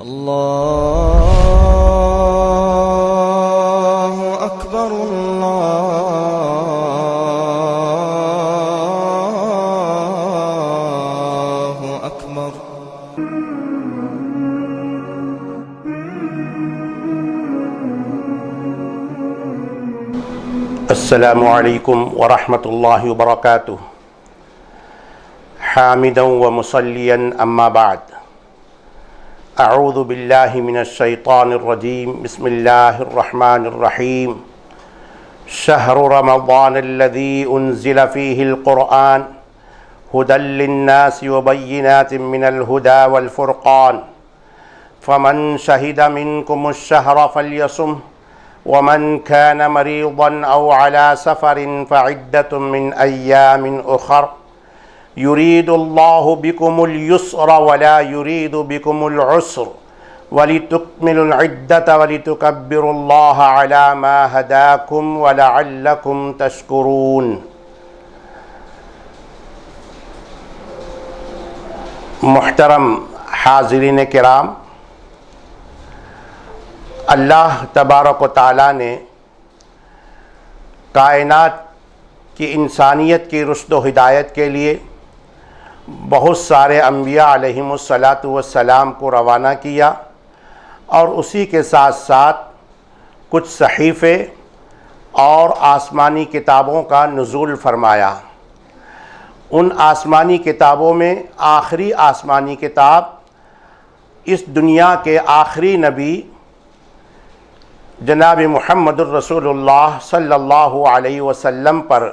الله أكبر الله أكبر. السلام علیکم ورحمۃ اللہ وبرکاتہ. حامدا ومصلیا اما بعد. اعوذ باللہ من الشیطان الرجیم. بسم اللہ الرحمن الرحیم. شہر رمضان الذی انزل فیہ القرآن ھدی للناس وبینات من الھدی والفرقان فمن شہد منکم الشہر فلیصمہ ومن كان مريضا أو على سفر فعدة من أيام أخر يريد الله بكم اليسر ولا يريد بكم العسر ولتكملوا العدة ولتكبروا الله على ما هداكم ولعلكم تشكرون. محترم حاضرین کرام، اللہ تبارک و تعالیٰ نے کائنات کی انسانیت کی رشد و ہدایت کے لیے بہت سارے انبیاء علیہم الصلاۃ والسلام کو روانہ کیا، اور اسی کے ساتھ ساتھ کچھ صحیفے اور آسمانی کتابوں کا نزول فرمایا. ان آسمانی کتابوں میں آخری آسمانی کتاب اس دنیا کے آخری نبی جناب محمد الرسول اللہ صلی اللہ علیہ وسلم پر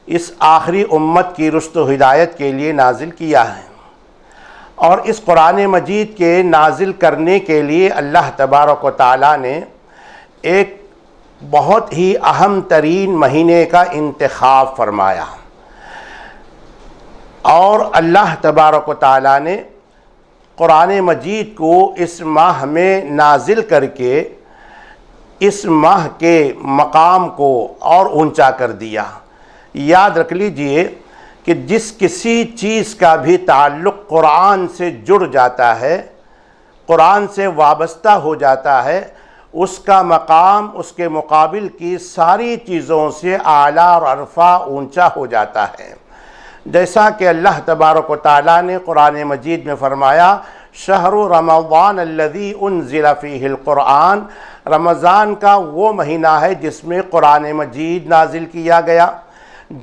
اس آخری امت کی رشد و ہدایت کے لیے نازل کیا ہے. اور اس قرآن مجید کے نازل کرنے کے لیے اللہ تبارک و تعالیٰ نے ایک بہت ہی اہم ترین مہینے کا انتخاب فرمایا، اور اللہ تبارک و تعالیٰ نے قرآن مجید کو اس ماہ میں نازل کر کے اس ماہ کے مقام کو اور اونچا کر دیا. یاد رکھ لیجئے کہ جس کسی چیز کا بھی تعلق قرآن سے جڑ جاتا ہے، قرآن سے وابستہ ہو جاتا ہے، اس کا مقام اس کے مقابل کی ساری چیزوں سے اعلیٰ اور عرفہ اونچا ہو جاتا ہے. جیسا کہ اللہ تبارک و تعالیٰ نے قرآن مجید میں فرمایا، شہر رمضان الذی انزل فیہ القرآن، رمضان کا وہ مہینہ ہے جس میں قرآن مجید نازل کیا گیا.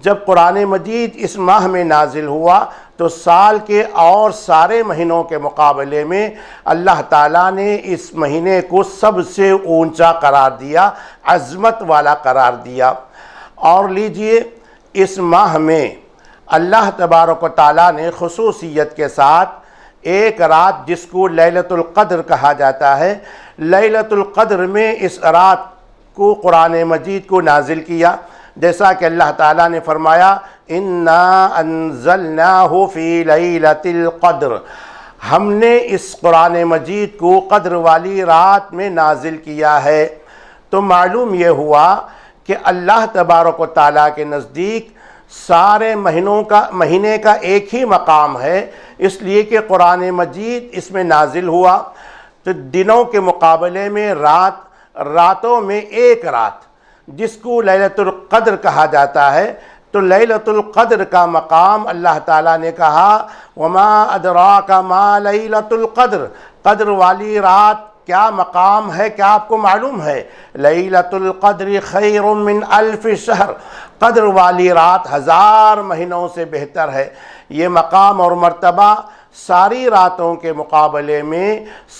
جب قرآن مجید اس ماہ میں نازل ہوا تو سال کے اور سارے مہینوں کے مقابلے میں اللہ تعالیٰ نے اس مہینے کو سب سے اونچا قرار دیا، عظمت والا قرار دیا. اور لیجئے اس ماہ میں اللہ تبارک و تعالیٰ نے خصوصیت کے ساتھ ایک رات جس کو لیلۃ القدر کہا جاتا ہے، لیلۃ القدر میں اس رات کو قرآن مجید کو نازل کیا. جیسا کہ اللہ تعالیٰ نے فرمایا، اِنَّا أَنزَلْنَاهُ فِي لَيْلَةِ الْقَدْرِ، ہم نے اس قرآن مجید کو قدر والی رات میں نازل کیا ہے. تو معلوم یہ ہوا کہ اللہ تبارک و تعالیٰ کے نزدیک سارے مہینے کا ایک ہی مقام ہے، اس لیے کہ قرآن مجید اس میں نازل ہوا. تو دنوں کے مقابلے میں راتوں میں ایک رات جس کو لیلۃ القدر کہا جاتا ہے، تو لیلۃ القدر کا مقام اللہ تعالیٰ نے کہا، وما ادراک ما لیلۃ القدر، قدر والی رات کیا مقام ہے، کیا آپ کو معلوم ہے؟ لیلۃ القدر خیر من الف شہر، قدر والی رات 1000 مہینوں سے بہتر ہے. یہ مقام اور مرتبہ ساری راتوں کے مقابلے میں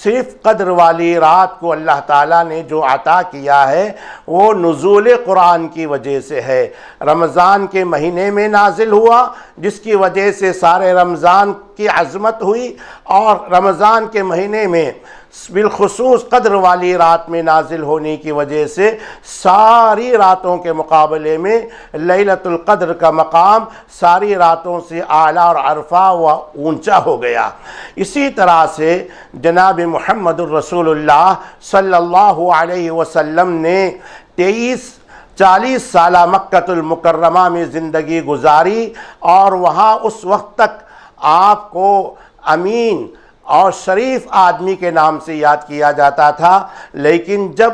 صرف قدر والی رات کو اللہ تعالیٰ نے جو عطا کیا ہے وہ نزول قرآن کی وجہ سے ہے. رمضان کے مہینے میں نازل ہوا جس کی وجہ سے سارے رمضان کی عظمت ہوئی، اور رمضان کے مہینے میں بالخصوص قدر والی رات میں نازل ہونے کی وجہ سے ساری راتوں کے مقابلے میں لیلۃ القدر کا مقام ساری راتوں سے اعلیٰ اور عرفہ و اونچا ہو گیا۔ اسی طرح سے جناب محمد الرسول اللہ صلی اللہ علیہ وسلم نے 40 سالہ مکہ المکرمہ میں زندگی گزاری، اور وہاں اس وقت تک آپ کو امین اور شریف آدمی کے نام سے یاد کیا جاتا تھا، لیکن جب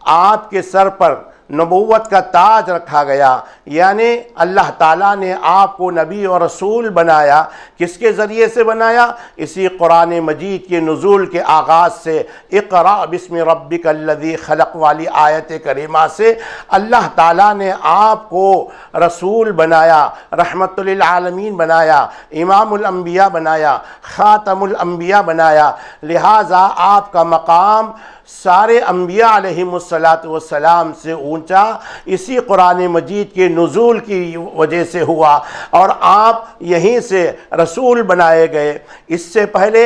آپ کے سر پر نبوت کا تاج رکھا گیا، یعنی اللہ تعالیٰ نے آپ کو نبی اور رسول بنایا، کس کے ذریعے سے بنایا؟ اسی قرآن مجید کے نزول کے آغاز سے، اقرأ بسم ربک الذی خلق والی آیت کریمہ سے اللہ تعالیٰ نے آپ کو رسول بنایا، رحمت للعالمین بنایا، امام الانبیاء بنایا، خاتم الانبیاء بنایا۔ لہٰذا آپ کا مقام سارے انبیاء علیہم السلام سے اونچا اسی قرآن مجید کے نزول کی وجہ سے ہوا، اور آپ یہیں سے رسول بنائے گئے۔ اس سے پہلے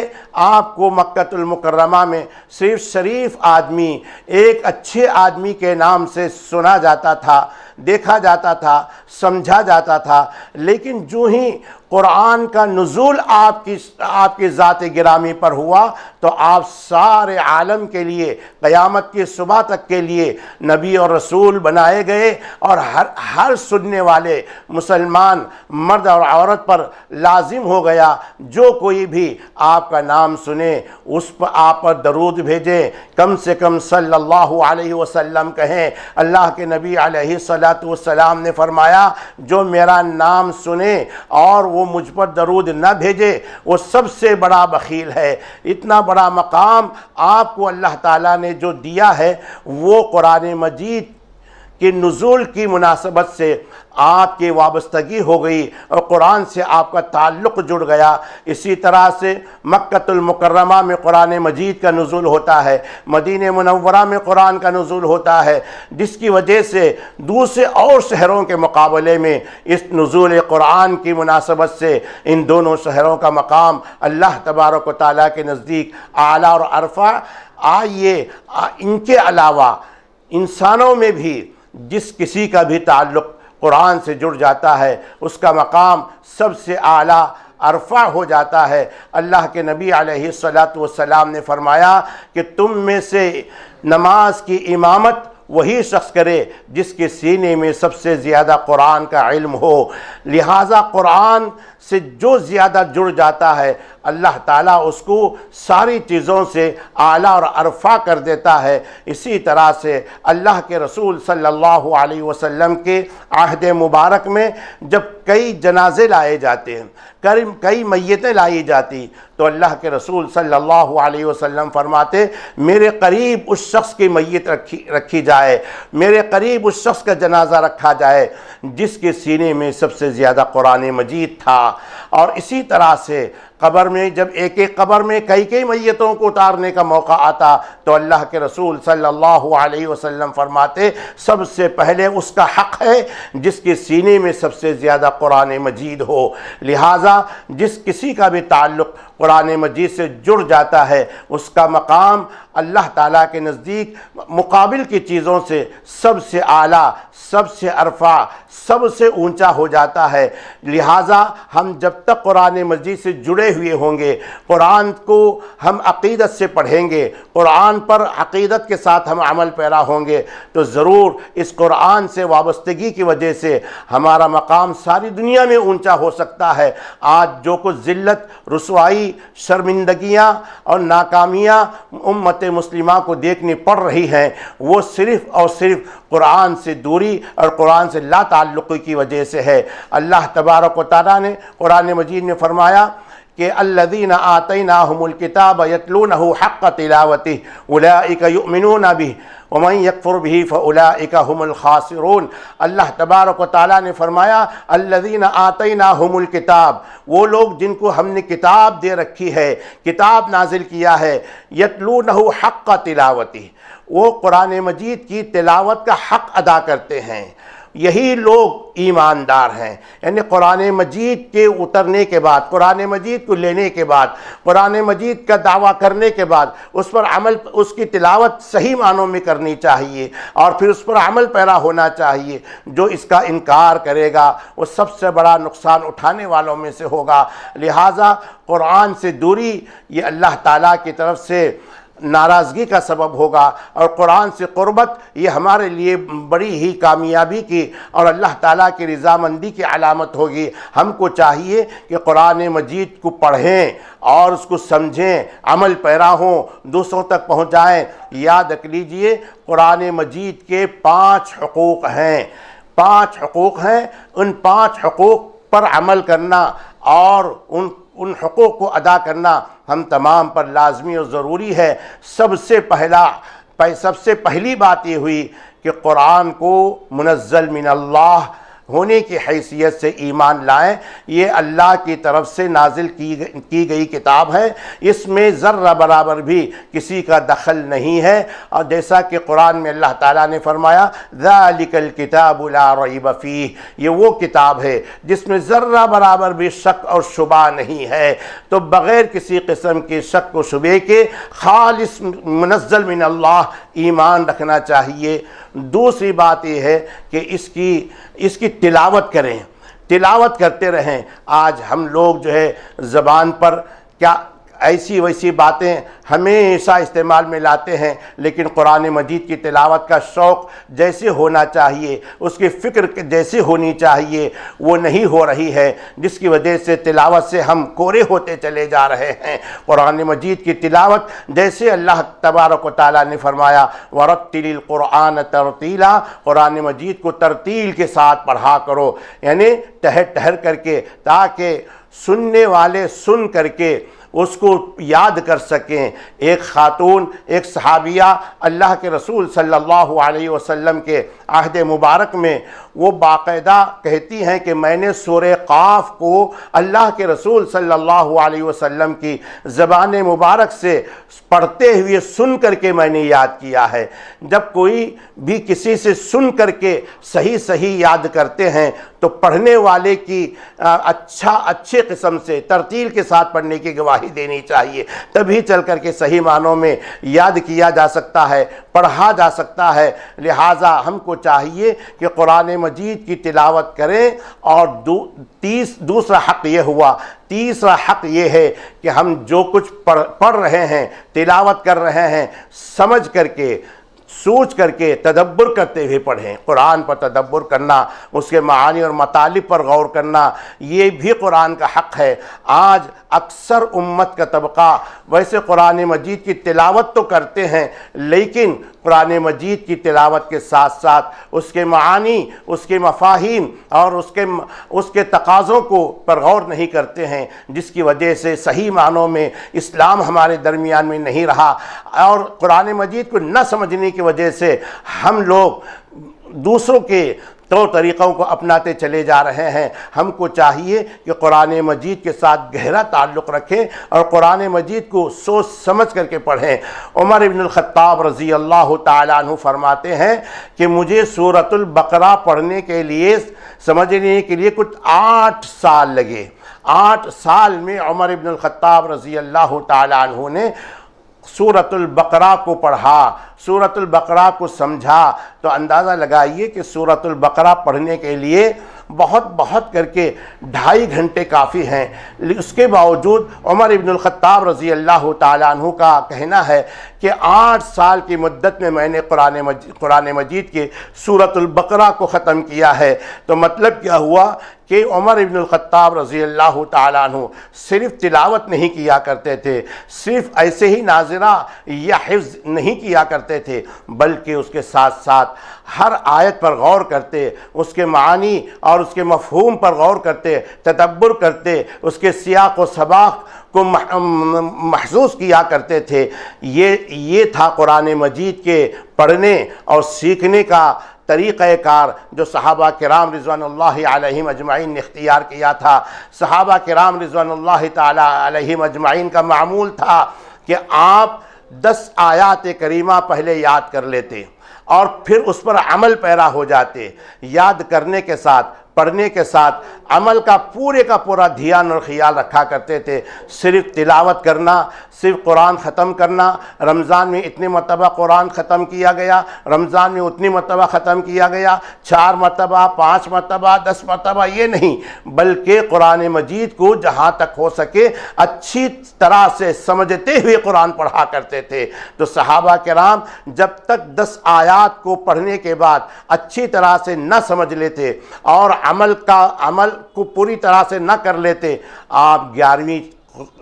آپ کو مکۃ المکرمہ میں صرف شریف آدمی، ایک اچھے آدمی کے نام سے سنا جاتا تھا، دیکھا جاتا تھا، سمجھا جاتا تھا، لیکن جو ہی قرآن کا نزول آپ کی ذات گرامی پر ہوا تو آپ سارے عالم کے لیے، قیامت کی صبح تک کے لیے نبی اور رسول بنائے گئے، اور ہر سننے والے مسلمان مرد اور عورت پر لازم ہو گیا، جو کوئی بھی آپ کا نام سنے اس پر آپ پر درود بھیجیں، کم سے کم صلی اللہ علیہ وسلم کہیں۔ اللہ کے نبی علیہ السلام نے فرمایا، جو میرا نام سنے اور وہ مجھ پر درود نہ بھیجے وہ سب سے بڑا بخیل ہے۔ اتنا بڑا مقام آپ کو اللہ تعالیٰ نے جو دیا ہے، وہ قرآن مجید کے نزول کی مناسبت سے آپ کی وابستگی ہو گئی اور قرآن سے آپ کا تعلق جڑ گیا۔ اسی طرح سے مکۃ المکرمہ میں قرآن مجید کا نزول ہوتا ہے، مدینہ منورہ میں قرآن کا نزول ہوتا ہے، جس کی وجہ سے دوسرے اور شہروں کے مقابلے میں اس نزول قرآن کی مناسبت سے ان دونوں شہروں کا مقام اللہ تبارک و تعالیٰ کے نزدیک اعلیٰ اور عرفہ۔ آئیے ان کے علاوہ انسانوں میں بھی جس کسی کا بھی تعلق قرآن سے جڑ جاتا ہے اس کا مقام سب سے اعلیٰ عرفہ ہو جاتا ہے۔ اللہ کے نبی علیہ السلام نے فرمایا کہ تم میں سے نماز کی امامت وہی شخص کرے جس کے سینے میں سب سے زیادہ قرآن کا علم ہو۔ لہٰذا قرآن سے جو زیادہ جڑ جاتا ہے اللہ تعالیٰ اس کو ساری چیزوں سے اعلیٰ اور عرفہ کر دیتا ہے۔ اسی طرح سے اللہ کے رسول صلی اللہ علیہ وسلم کے عہد مبارک میں جب کئی جنازے لائے جاتے ہیں، کئی میتیں لائی جاتی، تو اللہ کے رسول صلی اللہ علیہ وسلم فرماتے، میرے قریب اس شخص کی میت رکھی جائے، میرے قریب اس شخص کا جنازہ رکھا جائے جس کے سینے میں سب سے زیادہ قرآن مجید تھا۔ اور اسی طرح سے قبر میں جب ایک قبر میں کئی میتوں کو اتارنے کا موقع آتا تو اللہ کے رسول صلی اللہ علیہ وسلم فرماتے، سب سے پہلے اس کا حق ہے جس کے سینے میں سب سے زیادہ قرآن مجید ہو۔ لہٰذا جس کسی کا بھی تعلق قرآن مجید سے جڑ جاتا ہے اس کا مقام اللہ تعالیٰ کے نزدیک مقابل کی چیزوں سے سب سے اعلیٰ، سب سے عرفہ، سب سے اونچا ہو جاتا ہے۔ لہٰذا ہم جب تک قرآن مجید سے جڑے ہوئے ہوں گے، قرآن کو ہم عقیدت سے پڑھیں گے، قرآن پر عقیدت کے ساتھ ہم عمل پیرا ہوں گے، تو ضرور اس قرآن سے وابستگی کی وجہ سے ہمارا مقام ساری دنیا میں اونچا ہو سکتا ہے۔ آج جو کچھ ذلت، رسوائی، شرمندگیاں اور ناکامیاں امت مسلمہ کو دیکھنی پڑ رہی ہیں، وہ صرف اور صرف قرآن سے دوری اور قرآن سے لا تعلقی کی وجہ سے ہے۔ اللہ تبارک و تعالیٰ نے قرآن مجید میں فرمایا کہ الذین آتیناہم الکتاب یتلونہ حق تلاوتہ اولئک یؤمنون بہ ومن یکفر بہ فاولئک هم الخاسرون۔ اللہ تبارک و تعالیٰ نے فرمایا الذین آتیناہم الکتاب، وہ لوگ جن کو ہم نے کتاب دے رکھی ہے، کتاب نازل کیا ہے، یتلونہ حق تلاوتہ، وہ قرآن مجید کی تلاوت کا حق ادا کرتے ہیں، یہی لوگ ایماندار ہیں۔ یعنی قرآن مجید کے اترنے کے بعد، قرآن مجید کو لینے کے بعد، قرآن مجید کا دعویٰ کرنے کے بعد اس پر عمل، اس کی تلاوت صحیح معنوں میں کرنی چاہیے اور پھر اس پر عمل پیرا ہونا چاہیے۔ جو اس کا انکار کرے گا وہ سب سے بڑا نقصان اٹھانے والوں میں سے ہوگا۔ لہٰذا قرآن سے دوری یہ اللہ تعالیٰ کی طرف سے ناراضگی کا سبب ہوگا، اور قرآن سے قربت یہ ہمارے لیے بڑی ہی کامیابی کی اور اللہ تعالیٰ کی رضامندی کی علامت ہوگی۔ ہم کو چاہیے کہ قرآن مجید کو پڑھیں اور اس کو سمجھیں، عمل پیرا ہوں، دوسروں تک پہنچائیں۔ یاد رکھ لیجئے قرآن مجید کے 5 حقوق ہیں، 5 حقوق ہیں۔ ان 5 حقوق پر عمل کرنا اور ان حقوق کو ادا کرنا ہم تمام پر لازمی اور ضروری ہے۔ سب سے پہلی بات یہ ہوئی کہ قرآن کو منزل من اللہ ہونے کی حیثیت سے ایمان لائیں۔ یہ اللہ کی طرف سے نازل کی گئی کتاب ہے، اس میں ذرہ برابر بھی کسی کا دخل نہیں ہے، اور جیسا کہ قرآن میں اللہ تعالیٰ نے فرمایا ذَلِكَ الْكِتَابُ لَا رَيْبَ فِيهِ، یہ وہ کتاب ہے جس میں ذرہ برابر بھی شک اور شبہ نہیں ہے۔ تو بغیر کسی قسم کے شک و شبے کے خالص منزل من اللہ ایمان رکھنا چاہیے۔ دوسری بات یہ ہے کہ اس کی تلاوت کریں، تلاوت کرتے رہیں۔ آج ہم لوگ جو ہے زبان پر کیا ایسی ویسی باتیں ہمیشہ استعمال میں لاتے ہیں، لیکن قرآن مجید کی تلاوت کا شوق جیسے ہونا چاہیے، اس کی فکر جیسے ہونی چاہیے، وہ نہیں ہو رہی ہے، جس کی وجہ سے تلاوت سے ہم کورے ہوتے چلے جا رہے ہیں۔ قرآن مجید کی تلاوت جیسے اللہ تبارک و تعالیٰ نے فرمایا وَرَتِّلِ الْقُرْآنَ تَرْتِيلًا، قرآن مجید کو ترتیل کے ساتھ پڑھا کرو، یعنی ٹہر ٹہر کر کے، تاکہ سننے والے سن کر کے اس کو یاد کر سکیں۔ ایک خاتون، ایک صحابیہ اللہ کے رسول صلی اللہ علیہ وسلم کے عہد مبارک میں وہ باقاعدہ کہتی ہیں کہ میں نے سورہ قاف کو اللہ کے رسول صلی اللہ علیہ وسلم کی زبان مبارک سے پڑھتے ہوئے سن کر کے میں نے یاد کیا ہے۔ جب کوئی بھی کسی سے سن کر کے صحیح یاد کرتے ہیں تو پڑھنے والے کی اچھے قسم سے ترتیل کے ساتھ پڑھنے کی گواہی دینی چاہیے، تبھی چل کر کے صحیح معنوں میں یاد کیا جا سکتا ہے، پڑھا جا سکتا ہے۔ لہٰذا ہم کو چاہیے کہ قرآن مجید کی تلاوت کریں۔ اور دوسرا حق یہ ہوا، تیسرا حق یہ ہے کہ ہم جو کچھ پڑھ رہے ہیں، تلاوت کر رہے ہیں، سمجھ کر کے، سوچ کر کے، تدبر کرتے ہوئے پڑھیں۔ قرآن پر تدبر کرنا، اس کے معانی اور مطالب پر غور کرنا، یہ بھی قرآن کا حق ہے۔ آج اکثر امت کا طبقہ ویسے قرآن مجید کی تلاوت تو کرتے ہیں، لیکن قرآن مجید کی تلاوت کے ساتھ ساتھ اس کے معانی، اس کے مفاہیم اور اس کے تقاضوں کو پر غور نہیں کرتے ہیں، جس کی وجہ سے صحیح معنوں میں اسلام ہمارے درمیان میں نہیں رہا، اور قرآن مجید کو نہ سمجھنے کی وجہ سے ہم لوگ دوسروں کے طور طریقوں کو اپناتے چلے جا رہے ہیں۔ ہم کو چاہیے کہ قرآن مجید کے ساتھ گہرا تعلق رکھیں اور قرآن مجید کو سوچ سمجھ کر کے پڑھیں۔ عمر ابن الخطاب رضی اللہ تعالیٰ عنہ فرماتے ہیں کہ مجھے سورۃ البقرہ پڑھنے کے لیے، سمجھنے کے لیے کچھ 8 سال لگے۔ 8 سال میں عمر ابن الخطاب رضی اللہ تعالیٰ عنہ نے سورۃ البقرہ کو پڑھا، سورۃ البقرہ کو سمجھا۔ تو اندازہ لگائیے کہ سورۃ البقرہ پڑھنے کے لیے بہت کر کے 2.5 گھنٹے کافی ہیں۔ اس کے باوجود عمر ابن الخطاب رضی اللہ تعالیٰ عنہ کا کہنا ہے کہ 8 سال کی مدت میں نے قرآن مجید کے سورۃ البقرہ کو ختم کیا ہے۔ تو مطلب کیا ہوا کہ عمر ابن الخطاب رضی اللہ تعالیٰ عنہ صرف تلاوت نہیں کیا کرتے تھے، صرف ایسے ہی ناظرہ یا حفظ نہیں کیا کرتے تھے، بلکہ اس کے ساتھ ساتھ ہر آیت پر غور کرتے، اس کے معانی اور اس کے مفہوم پر غور کرتے، تدبر کرتے، اس کے سیاق و سباق کو محسوس کیا کرتے تھے۔ یہ تھا قرآن مجید کے پڑھنے اور سیکھنے کا طریقہ کار جو صحابہ کرام رضوان اللہ علیہم اجمعین نے اختیار کیا تھا۔ صحابہ کرام رضوان اللہ تعالی علیہم اجمعین کا معمول تھا کہ آپ 10 آیات کریمہ پہلے یاد کر لیتے اور پھر اس پر عمل پیرا ہو جاتے۔ یاد کرنے کے ساتھ پڑھنے کے ساتھ عمل کا پورا دھیان اور خیال رکھا کرتے تھے۔ صرف تلاوت کرنا، صرف قرآن ختم کرنا، رمضان میں اتنے مرتبہ قرآن ختم کیا گیا، رمضان میں اتنی مرتبہ ختم کیا گیا، 4 مرتبہ، 5 مرتبہ، 10 مرتبہ، یہ نہیں، بلکہ قرآن مجید کو جہاں تک ہو سکے اچھی طرح سے سمجھتے ہوئے قرآن پڑھا کرتے تھے۔ تو صحابہ کرام جب تک 10 آیات کو پڑھنے کے بعد اچھی طرح سے نہ سمجھ لیتے اور عمل کو پوری طرح سے نہ کر لیتے، آپ 11ویں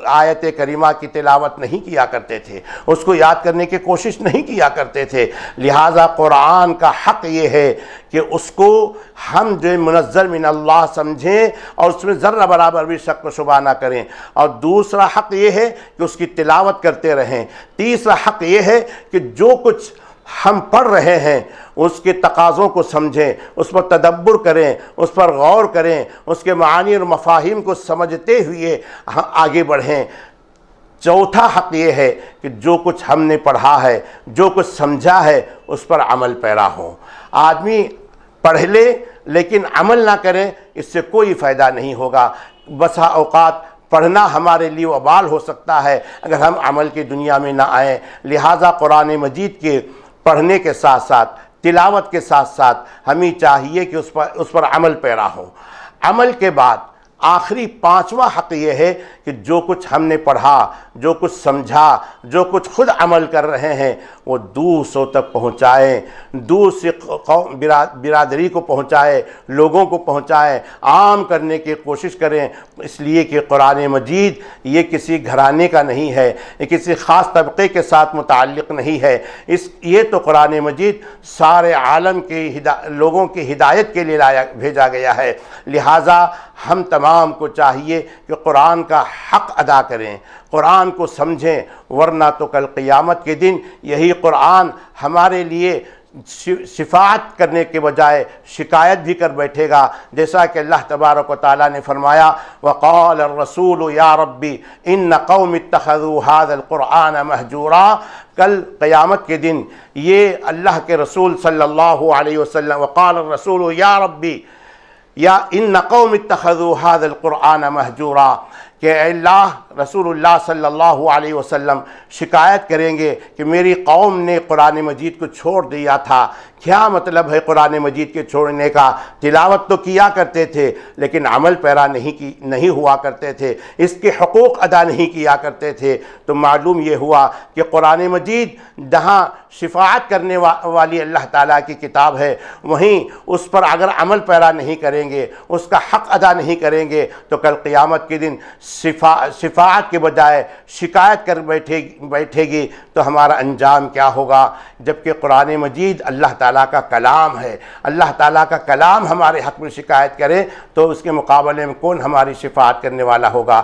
آیت کریمہ کی تلاوت نہیں کیا کرتے تھے، اس کو یاد کرنے کی کوشش نہیں کیا کرتے تھے۔ لہٰذا قرآن کا حق یہ ہے کہ اس کو ہم جو منزل من اللہ سمجھیں اور اس میں ذرہ برابر بھی شک و شبہ نہ کریں، اور دوسرا حق یہ ہے کہ اس کی تلاوت کرتے رہیں۔ تیسرا حق یہ ہے کہ جو کچھ ہم پڑھ رہے ہیں اس کے تقاضوں کو سمجھیں، اس پر تدبر کریں، اس پر غور کریں، اس کے معانی اور مفاہیم کو سمجھتے ہوئے آگے بڑھیں۔ چوتھا حق یہ ہے کہ جو کچھ ہم نے پڑھا ہے، جو کچھ سمجھا ہے، اس پر عمل پیرا ہو۔ آدمی پڑھ لے لیکن عمل نہ کرے، اس سے کوئی فائدہ نہیں ہوگا۔ بسا اوقات پڑھنا ہمارے لیے وبال ہو سکتا ہے اگر ہم عمل کی دنیا میں نہ آئیں۔ لہٰذا قرآن مجید کے پڑھنے کے ساتھ ساتھ، تلاوت کے ساتھ ساتھ ہمیں چاہیے کہ اس پر عمل پیرا ہو۔ عمل کے بعد آخری 5واں حق یہ ہے کہ جو کچھ ہم نے پڑھا، جو کچھ سمجھا، جو کچھ خود عمل کر رہے ہیں، وہ دوسروں تک پہنچائیں، دوسری برادری کو پہنچائیں، لوگوں کو پہنچائیں، عام کرنے کی کوشش کریں، اس لیے کہ قرآن مجید یہ کسی گھرانے کا نہیں ہے، یہ کسی خاص طبقے کے ساتھ متعلق نہیں ہے، یہ تو قرآن مجید سارے عالم کے لوگوں کی ہدایت کے لیے بھیجا گیا ہے۔ لہٰذا ہم تمام کو چاہیے کہ قرآن کا حق ادا کریں، قرآن کو سمجھیں، ورنہ تو کل قیامت کے دن یہی قرآن ہمارے لیے شفاعت کرنے کے بجائے شکایت بھی کر بیٹھے گا، جیسا کہ اللہ تبارک و تعالیٰ نے فرمایا وَقَالَ الرَّسُولُ يَا رَبِّ إِنَّ قَوْمِ اتَّخَذُوا هَذَا الْقُرْآنَ مَهْجُورًا۔ کل قیامت کے دن یہ اللہ کے رسول صلی اللہ علیہ وسلم وقال الرسول یا ربی یا ان قوم اتخذوا هذا القرآن مہجورا، کہ اے اللہ، رسول اللہ صلی اللہ علیہ وسلم شکایت کریں گے کہ میری قوم نے قرآن مجید کو چھوڑ دیا تھا۔ کیا مطلب ہے قرآن مجید کے چھوڑنے کا؟ تلاوت تو کیا کرتے تھے لیکن عمل پیرا نہیں ہوا کرتے تھے، اس کے حقوق ادا نہیں کیا کرتے تھے۔ تو معلوم یہ ہوا کہ قرآن مجید جہاں شفاعت کرنے والی اللہ تعالیٰ کی کتاب ہے، وہیں اس پر اگر عمل پیرا نہیں کریں گے، اس کا حق ادا نہیں کریں گے، تو کل قیامت کے دن شفاعت کے بجائے شکایت کر بیٹھے گی، تو ہمارا انجام کیا ہوگا؟ جبکہ قرآن مجید اللہ تعالیٰ کا کلام ہے، اللہ تعالیٰ کا کلام ہمارے حق میں شکایت کرے تو اس کے مقابلے میں کون ہماری شفاعت کرنے والا ہوگا؟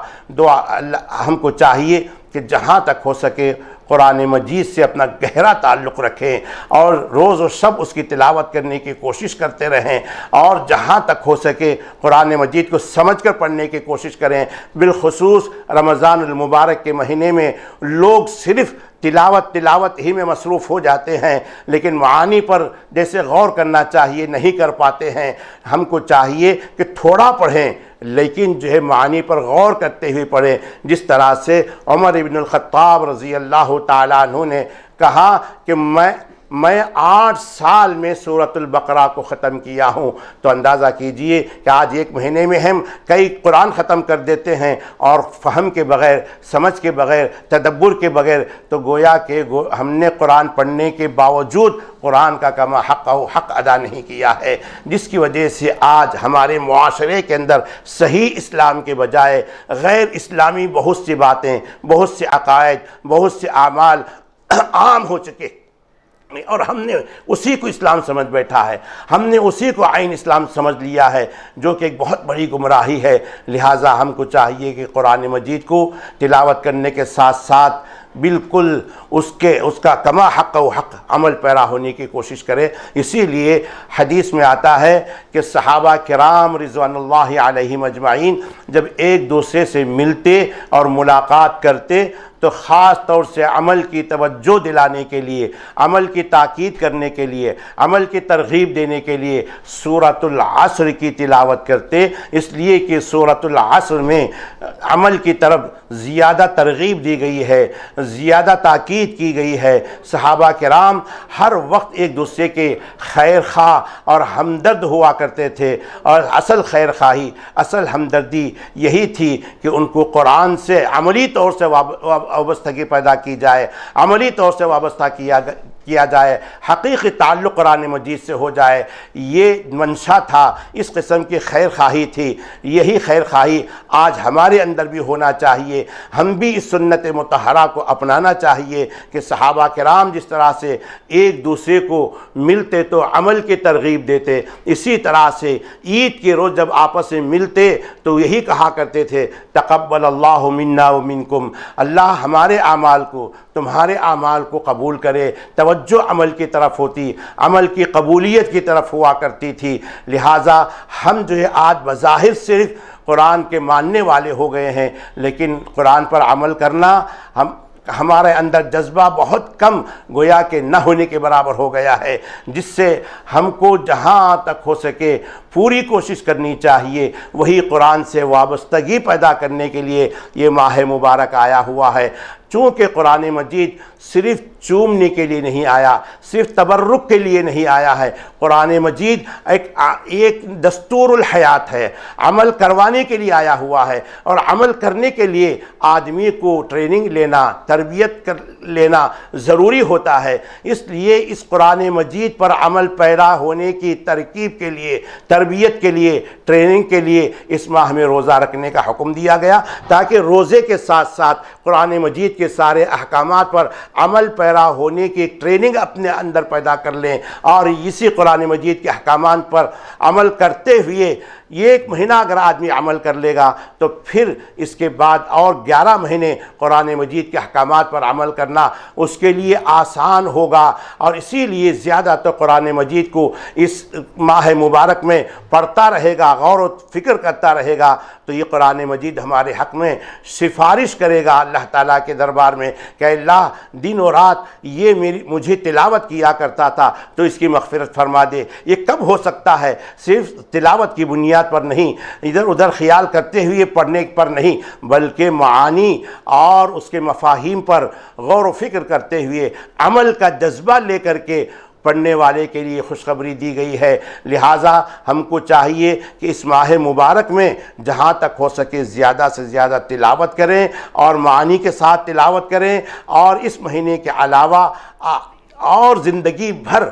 ہم کو چاہیے کہ جہاں تک ہو سکے قرآن مجید سے اپنا گہرا تعلق رکھیں اور روز و شب اس کی تلاوت کرنے کی کوشش کرتے رہیں، اور جہاں تک ہو سکے قرآن مجید کو سمجھ کر پڑھنے کی کوشش کریں۔ بالخصوص رمضان المبارک کے مہینے میں لوگ صرف تلاوت ہی میں مصروف ہو جاتے ہیں، لیکن معانی پر جیسے غور کرنا چاہیے نہیں کر پاتے ہیں۔ ہم کو چاہیے کہ تھوڑا پڑھیں لیکن جو ہے معانی پر غور کرتے ہوئے پڑھیں، جس طرح سے عمر ابن الخطاب رضی اللہ تعالیٰ عنہ نے کہا کہ میں 8 سال میں سورۃ البقرہ کو ختم کیا ہوں۔ تو اندازہ کیجئے کہ آج 1 مہینے میں ہم کئی قرآن ختم کر دیتے ہیں، اور فہم کے بغیر، سمجھ کے بغیر، تدبر کے بغیر، تو گویا کہ ہم نے قرآن پڑھنے کے باوجود قرآن کا کما حق ادا نہیں کیا ہے، جس کی وجہ سے آج ہمارے معاشرے کے اندر صحیح اسلام کے بجائے غیر اسلامی بہت سی باتیں، بہت سے عقائد، بہت سے اعمال عام ہو چکے، اور ہم نے اسی کو اسلام سمجھ بیٹھا ہے، ہم نے اسی کو عین اسلام سمجھ لیا ہے، جو کہ ایک بہت بڑی گمراہی ہے۔ لہٰذا ہم کو چاہیے کہ قرآن مجید کو تلاوت کرنے کے ساتھ ساتھ بالکل اس کا کما حق و حق عمل پیرا ہونے کی کوشش کرے۔ اسی لیے حدیث میں آتا ہے کہ صحابہ کرام رضوان اللہ علیہم اجمعین جب ایک دوسرے سے ملتے اور ملاقات کرتے تو خاص طور سے عمل کی توجہ دلانے کے لیے، عمل کی تاکید کرنے کے لیے، عمل کی ترغیب دینے کے لیے سورۃ العصر کی تلاوت کرتے، اس لیے کہ سورۃ العصر میں عمل کی طرف زیادہ ترغیب دی گئی ہے، زیادہ تاکید کی گئی ہے۔ صحابہ کرام ہر وقت ایک دوسرے کے خیر خواہ اور ہمدرد ہوا کرتے تھے، اور اصل خیر خواہی، اصل ہمدردی یہی تھی کہ ان کو قرآن سے عملی طور سے وابستگی پیدا کی جائے، عملی طور سے وابستہ کیا جائے، حقیقی تعلق قرآن مجید سے ہو جائے۔ یہ منشا تھا، اس قسم کی خیر خواہی تھی۔ یہی خیر خواہی آج ہمارے اندر بھی ہونا چاہیے۔ ہم بھی اس سنت مطہرہ کو اپنانا چاہیے کہ صحابہ کرام جس طرح سے ایک دوسرے کو ملتے تو عمل کی ترغیب دیتے، اسی طرح سے عید کے روز جب آپس میں ملتے تو یہی کہا کرتے تھے تقبل اللہ منا و منکم، اللہ ہمارے اعمال کو تمہارے اعمال کو قبول کرے۔ توجہ عمل کی طرف ہوتی، عمل کی قبولیت کی طرف ہوا کرتی تھی۔ لہٰذا ہم جو ہے آج بظاہر صرف قرآن کے ماننے والے ہو گئے ہیں، لیکن قرآن پر عمل کرنا ہمارے اندر جذبہ بہت کم گویا کہ نہ ہونے کے برابر ہو گیا ہے، جس سے ہم کو جہاں تک ہو سکے پوری کوشش کرنی چاہیے۔ وہی قرآن سے وابستگی پیدا کرنے کے لیے یہ ماہ مبارک آیا ہوا ہے۔ چونکہ قرآن مجید صرف چومنے کے لیے نہیں آیا، صرف تبرک کے لیے نہیں آیا ہے، قرآن مجید ایک دستور الحیات ہے، عمل کروانے کے لیے آیا ہوا ہے، اور عمل کرنے کے لیے آدمی کو ٹریننگ لینا، تربیت لینا ضروری ہوتا ہے۔ اس لیے اس قرآن مجید پر عمل پیرا ہونے کی ترکیب کے لیے، تربیت کے لیے، ٹریننگ کے لیے اس ماہ میں روزہ رکھنے کا حکم دیا گیا، تاکہ روزے کے ساتھ ساتھ قرآن مجید کے سارے احکامات پر عمل پیرا ہونے کی ٹریننگ اپنے اندر پیدا کر لیں، اور اسی قرآن مجید کے احکامات پر عمل کرتے ہوئے ایک مہینہ اگر آدمی عمل کر لے گا تو پھر اس کے بعد اور 11 مہینے قرآن مجید کے احکامات پر عمل کرنا اس کے لیے آسان ہوگا۔ اور اسی لیے زیادہ تو قرآن مجید کو اس ماہ مبارک میں پڑھتا رہے گا، غور و فکر کرتا رہے گا، تو یہ قرآن مجید ہمارے حق میں سفارش کرے گا اللہ تعالیٰ کے دربار میں کہ اللہ دن و رات یہ مجھے تلاوت کیا کرتا تھا تو اس کی مغفرت فرما دے۔ یہ کب ہو سکتا ہے؟ صرف تلاوت کی بنیاد پر نہیں، ادھر ادھر خیال کرتے ہوئے پڑھنے پر نہیں، بلکہ معانی اور اس کے مفاہیم پر غور و فکر کرتے ہوئے عمل کا جذبہ لے کر کے پڑھنے والے کے لیے خوشخبری دی گئی ہے۔ لہٰذا ہم کو چاہیے کہ اس ماہ مبارک میں جہاں تک ہو سکے زیادہ سے زیادہ تلاوت کریں، اور معانی کے ساتھ تلاوت کریں، اور اس مہینے کے علاوہ اور زندگی بھر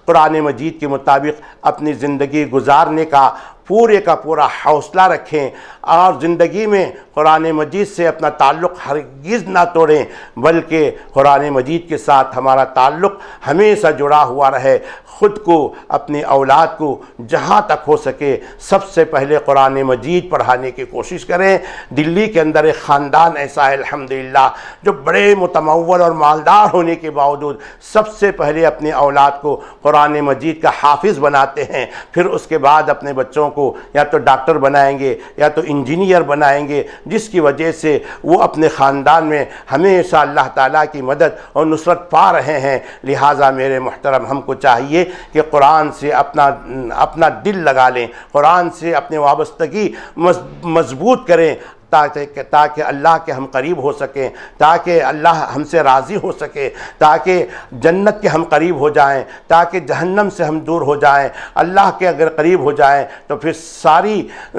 قرآن مجید کے مطابق اپنی زندگی گزارنے کا پورے کا پورا حوصلہ رکھیں، اور زندگی میں قرآن مجید سے اپنا تعلق ہرگز نہ توڑیں، بلکہ قرآن مجید کے ساتھ ہمارا تعلق ہمیشہ جڑا ہوا رہے۔ خود کو، اپنے اولاد کو جہاں تک ہو سکے سب سے پہلے قرآن مجید پڑھانے کی کوشش کریں۔ دلی کے اندر ایک خاندان ایسا ہے الحمدللہ جو بڑے متمول اور مالدار ہونے کے باوجود سب سے پہلے اپنے اولاد کو قرآن مجید کا حافظ بناتے ہیں، پھر اس کے بعد اپنے بچوں کو یا تو ڈاکٹر بنائیں گے یا تو انجینئر بنائیں گے، جس کی وجہ سے وہ اپنے خاندان میں ہمیشہ اللہ تعالیٰ کی مدد اور نصرت پا رہے ہیں۔ لہٰذا میرے محترم، ہم کو چاہیے کہ قرآن سے اپنا دل لگا لیں، قرآن سے اپنے وابستگی مضبوط کریں، تاکہ اللہ کے ہم قریب ہو سکیں، تاکہ اللہ ہم سے راضی ہو سکے، تاکہ جنت کے ہم قریب ہو جائیں، تاکہ جہنم سے ہم دور ہو جائیں۔ اللہ کے اگر قریب ہو جائیں تو پھر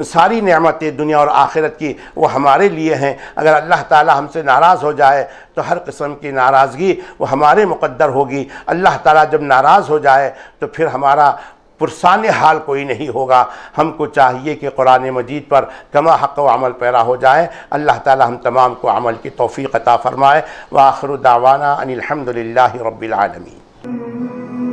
ساری نعمتیں دنیا اور آخرت کی وہ ہمارے لیے ہیں۔ اگر اللہ تعالی ہم سے ناراض ہو جائے تو ہر قسم کی ناراضگی وہ ہمارے مقدر ہوگی۔ اللہ تعالیٰ جب ناراض ہو جائے تو پھر ہمارا پرسان حال کوئی نہیں ہوگا۔ ہم کو چاہیے کہ قرآن مجید پر کما حق و عمل پیرا ہو جائے۔ اللہ تعالیٰ ہم تمام کو عمل کی توفیق عطا فرمائے۔ وآخر دعوانا ان الحمد للہ رب العالمین۔